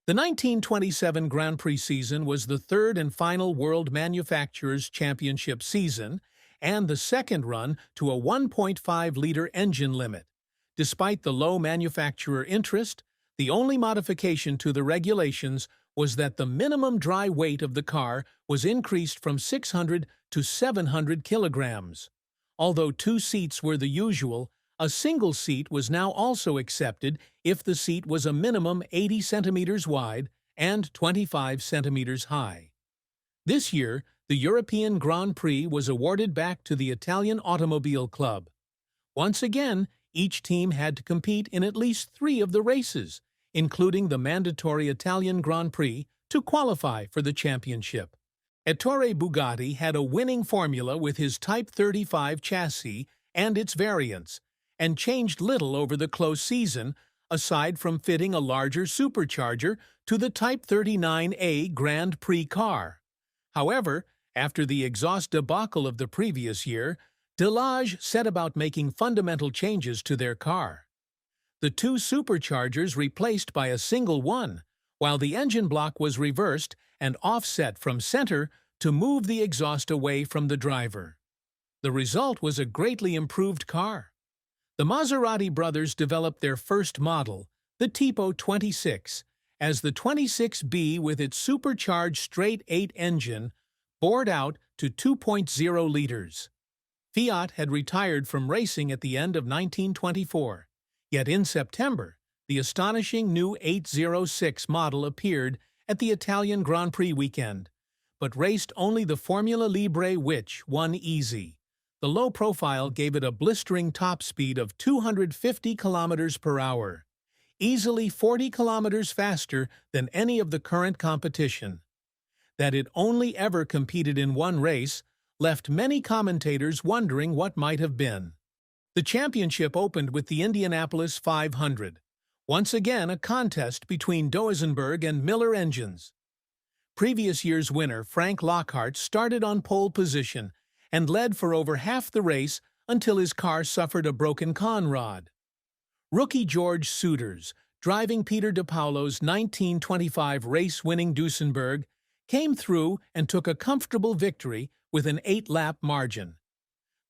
The 1927 Grand Prix season was the third and final World Manufacturers' Championship season and the second run to a 1.5-liter engine limit. Despite the low manufacturer interest, the only modification to the regulations was that the minimum dry weight of the car was increased from 600 to 700 kilograms. Although two seats were the usual, a single seat was now also accepted if the seat was a minimum 80 centimeters wide and 25 centimeters high. This year, the European Grand Prix was awarded back to the Italian Automobile Club. Once again, each team had to compete in at least 3 of the races, including the mandatory Italian Grand Prix, to qualify for the championship. Ettore Bugatti had a winning formula with his Type 35 chassis and its variants, and changed little over the close season, aside from fitting a larger supercharger to the Type 39A Grand Prix car. However, after the exhaust debacle of the previous year, Delage set about making fundamental changes to their car. The 2 superchargers replaced by a single one, while the engine block was reversed and offset from center to move the exhaust away from the driver. The result was a greatly improved car. The Maserati brothers developed their first model, the Tipo 26, as the 26B with its supercharged straight-8 engine bored out to 2.0 liters. Fiat had retired from racing at the end of 1924, yet in September, the astonishing new 806 model appeared at the Italian Grand Prix weekend, but raced only the Formula Libre, which won easy. The low profile gave it a blistering top speed of 250 kilometers per hour, easily 40 kilometers faster than any of the current competition. That it only ever competed in one race left many commentators wondering what might have been. The championship opened with the Indianapolis 500, once again a contest between Duesenberg and Miller engines. Previous year's winner Frank Lockhart started on pole position and led for over half the race until his car suffered a broken conrod. Rookie George Souders, driving Peter DePaulo's 1925 race-winning Duesenberg, came through and took a comfortable victory with an 8-lap margin.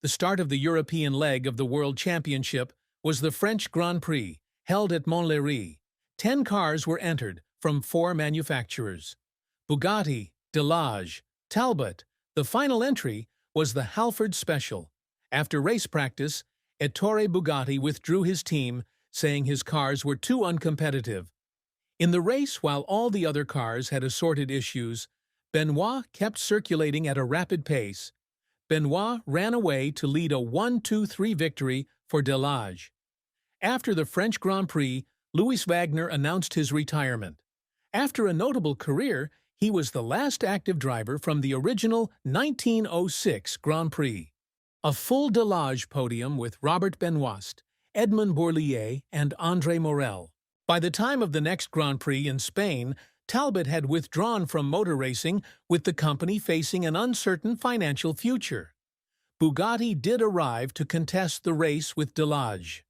The start of the European leg of the World Championship was the French Grand Prix, held at Montlhéry. 10 cars were entered from 4 manufacturers: Bugatti, Delage, Talbot. The final entry was the Halford Special. After race practice, Ettore Bugatti withdrew his team, saying his cars were too uncompetitive. In the race, while all the other cars had assorted issues, Benoist kept circulating at a rapid pace. Benoist ran away to lead a 1-2-3 victory for Delage. After the French Grand Prix, Louis Wagner announced his retirement. After a notable career, he was the last active driver from the original 1906 Grand Prix. A full Delage podium with Robert Benoist, Edmond Bourlier, and André Morel. By the time of the next Grand Prix in Spain, Talbot had withdrawn from motor racing, with the company facing an uncertain financial future. Bugatti did arrive to contest the race with Delage.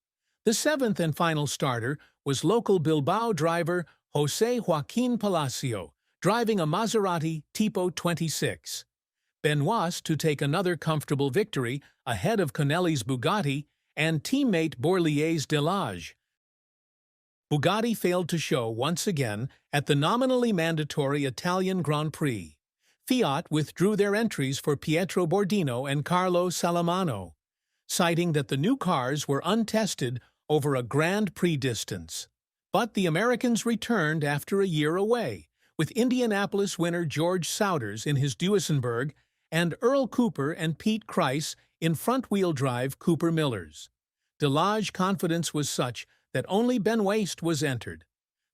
The 7th and final starter was local Bilbao driver José Joaquín Palacio, driving a Maserati Tipo 26. Benoist to take another comfortable victory ahead of Conelli's Bugatti and teammate Bourlier's Delage. Bugatti failed to show once again at the nominally mandatory Italian Grand Prix. Fiat withdrew their entries for Pietro Bordino and Carlo Salamano, citing that the new cars were untested over a Grand Prix distance. But the Americans returned after a year away, with Indianapolis winner George Souders in his Duesenberg and Earl Cooper and Pete Kreis in front-wheel drive Cooper Millers. Delage confidence was such that only Benoist was entered.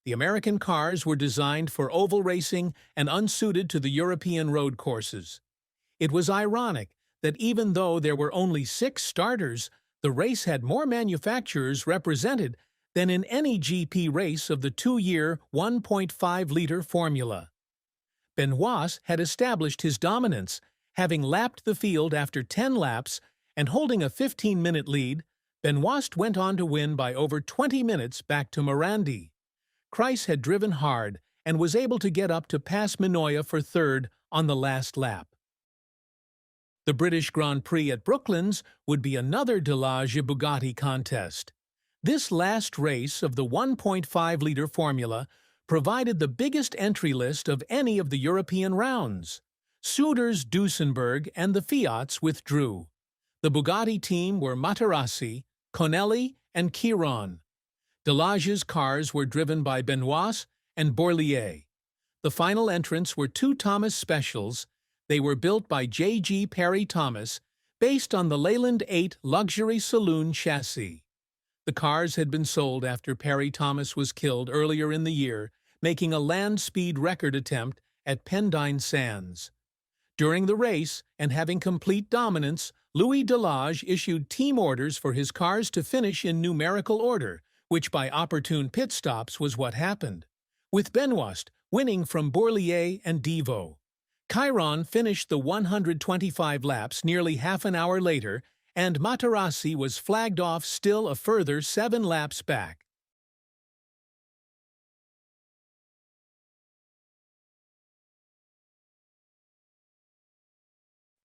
The American cars were designed for oval racing and unsuited to the European road courses. It was ironic that even though there were only 6 starters, the race had more manufacturers represented than in any GP race of the 2-year 1.5-liter formula. Benoist had established his dominance, having lapped the field after 10 laps and holding a 15-minute lead. Benoist went on to win by over 20 minutes back to Morandi. Kreis had driven hard and was able to get up to pass Minoya for third on the last lap. The British Grand Prix at Brooklands would be another Delage Bugatti contest. This last race of the 1.5-liter formula provided the biggest entry list of any of the European rounds. Souders Duesenberg and the Fiats withdrew. The Bugatti team were Materassi, Conelli, and Chiron. Delage's cars were driven by Benoist and Bourlier. The final entrants were two Thomas Specials. They were built by J.G. Perry Thomas, based on the Leyland 8 luxury saloon chassis. The cars had been sold after Perry Thomas was killed earlier in the year, making a land speed record attempt at Pendine Sands. During the race, and having complete dominance, Louis Delage issued team orders for his cars to finish in numerical order, which by opportune pit stops was what happened, with Benoist winning from Bourlier and Devo. Chiron finished the 125 laps nearly half an hour later, and Materassi was flagged off still a further 7 laps back.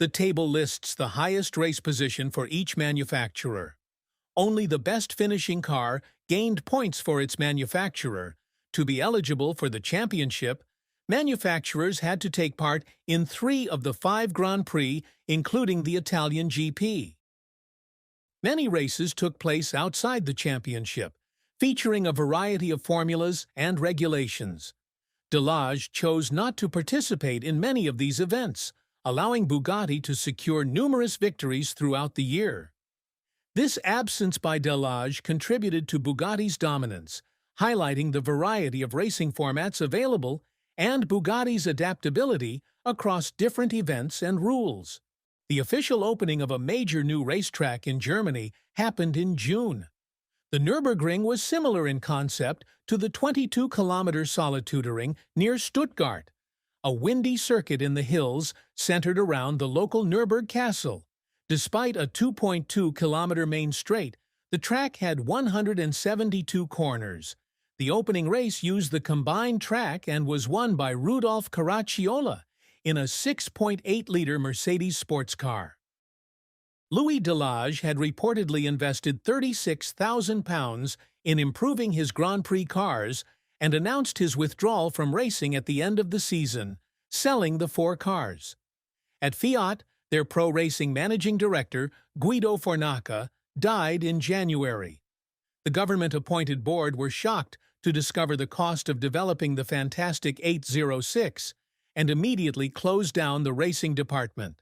The table lists the highest race position for each manufacturer. Only the best finishing car gained points for its manufacturer. To be eligible for the championship, manufacturers had to take part in 3 of the 5 Grand Prix, including the Italian GP. Many races took place outside the championship, featuring a variety of formulas and regulations. Delage chose not to participate in many of these events, allowing Bugatti to secure numerous victories throughout the year. This absence by Delage contributed to Bugatti's dominance, highlighting the variety of racing formats available and Bugatti's adaptability across different events and rules. The official opening of a major new racetrack in Germany happened in June. The Nürburgring was similar in concept to the 22-kilometer Solitude near Stuttgart, a windy circuit in the hills centered around the local Nürburg Castle. Despite a 2.2-kilometer main straight, the track had 172 corners. The opening race used the combined track and was won by Rudolf Caracciola in a 6.8-liter Mercedes sports car. Louis Delage had reportedly invested £36,000 in improving his Grand Prix cars and announced his withdrawal from racing at the end of the season, selling the 4 cars. At Fiat, their pro-racing managing director, Guido Fornaca, died in January. The government-appointed board were shocked to discover the cost of developing the fantastic 806 and immediately closed down the racing department.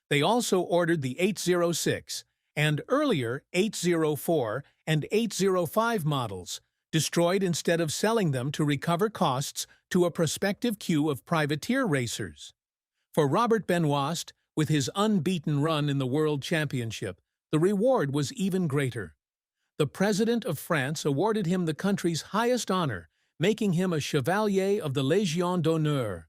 They also ordered the 806 and earlier 804 and 805 models, destroyed instead of selling them to recover costs to a prospective queue of privateer racers. For Robert Benoist, with his unbeaten run in the World Championship, the reward was even greater. The President of France awarded him the country's highest honor, making him a Chevalier of the Légion d'honneur.